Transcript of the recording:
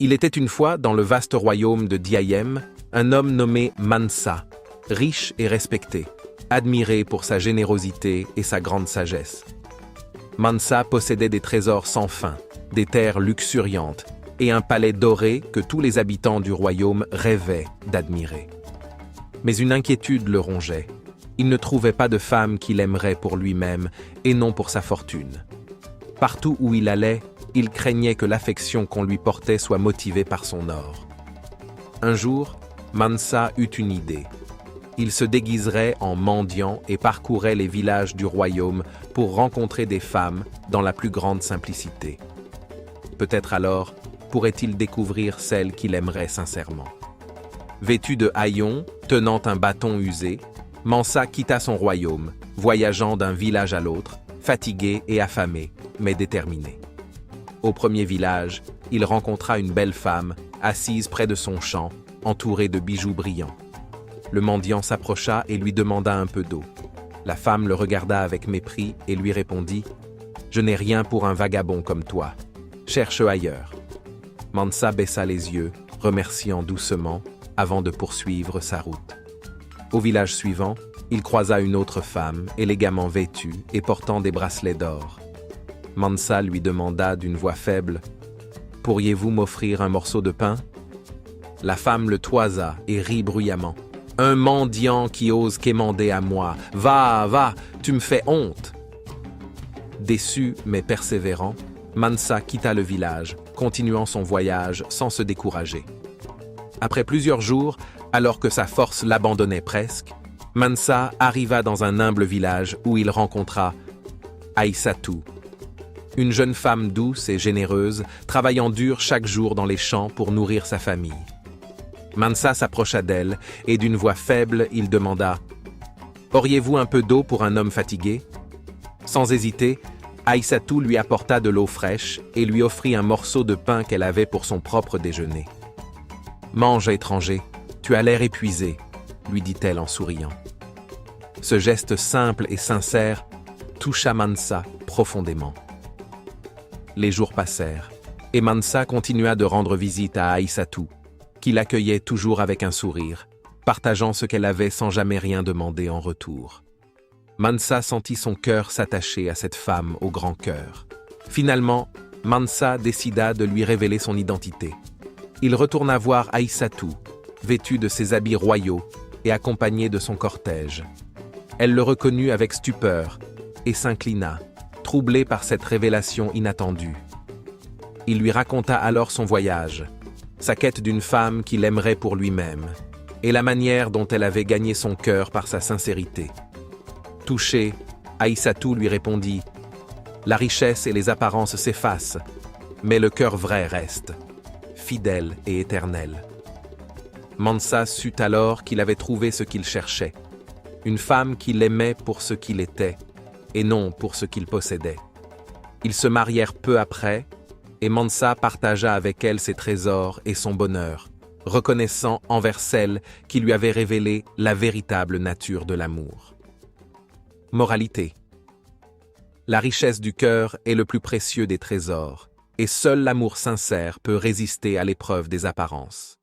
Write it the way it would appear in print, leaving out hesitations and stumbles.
Il était une fois, dans le vaste royaume de Diayem, un homme nommé Mansa, riche et respecté, admiré pour sa générosité et sa grande sagesse. Mansa possédait des trésors sans fin, des terres luxuriantes et un palais doré que tous les habitants du royaume rêvaient d'admirer. Mais une inquiétude le rongeait. Il ne trouvait pas de femme qu'il aimerait pour lui-même et non pour sa fortune. Partout où il allait, il craignait que l'affection qu'on lui portait soit motivée par son or. Un jour, Mansa eut une idée. Il se déguiserait en mendiant et parcourrait les villages du royaume pour rencontrer des femmes dans la plus grande simplicité. Peut-être alors pourrait-il découvrir celle qu'il aimerait sincèrement. Vêtu de haillons, tenant un bâton usé, Mansa quitta son royaume, voyageant d'un village à l'autre, fatigué et affamé, mais déterminé. Au premier village, il rencontra une belle femme, assise près de son champ, entourée de bijoux brillants. Le mendiant s'approcha et lui demanda un peu d'eau. La femme le regarda avec mépris et lui répondit « Je n'ai rien pour un vagabond comme toi. Cherche ailleurs. » Mansa baissa les yeux, remerciant doucement, avant de poursuivre sa route. Au village suivant, il croisa une autre femme, élégamment vêtue et portant des bracelets d'or. Mansa lui demanda d'une voix faible « Pourriez-vous m'offrir un morceau de pain ?» La femme le toisa et rit bruyamment. « Un mendiant qui ose quémander à moi. Va, va, tu me fais honte !» Déçu mais persévérant, Mansa quitta le village, continuant son voyage sans se décourager. Après plusieurs jours, alors que sa force l'abandonnait presque, Mansa arriva dans un humble village où il rencontra Aïssatou, une jeune femme douce et généreuse, travaillant dur chaque jour dans les champs pour nourrir sa famille. Mansa s'approcha d'elle et d'une voix faible, il demanda « Auriez-vous un peu d'eau pour un homme fatigué ?» Sans hésiter, Aïssatou lui apporta de l'eau fraîche et lui offrit un morceau de pain qu'elle avait pour son propre déjeuner. « Mange, étranger, tu as l'air épuisé, » lui dit-elle en souriant. Ce geste simple et sincère toucha Mansa profondément. Les jours passèrent, et Mansa continua de rendre visite à Aïssatou, qui l'accueillait toujours avec un sourire, partageant ce qu'elle avait sans jamais rien demander en retour. Mansa sentit son cœur s'attacher à cette femme au grand cœur. Finalement, Mansa décida de lui révéler son identité. Il retourna voir Aïssatou, vêtue de ses habits royaux et accompagnée de son cortège. Elle le reconnut avec stupeur et s'inclina, troublée par cette révélation inattendue. Il lui raconta alors son voyage, sa quête d'une femme qu'il aimerait pour lui-même, et la manière dont elle avait gagné son cœur par sa sincérité. Touché, Aïssatou lui répondit « La richesse et les apparences s'effacent, mais le cœur vrai reste, fidèle et éternel. » Mansa sut alors qu'il avait trouvé ce qu'il cherchait, une femme qu'il aimait pour ce qu'il était, et non pour ce qu'il possédait. Ils se marièrent peu après, et Mansa partagea avec elle ses trésors et son bonheur, reconnaissant envers celle qui lui avait révélé la véritable nature de l'amour. Moralité. La richesse du cœur est le plus précieux des trésors, et seul l'amour sincère peut résister à l'épreuve des apparences.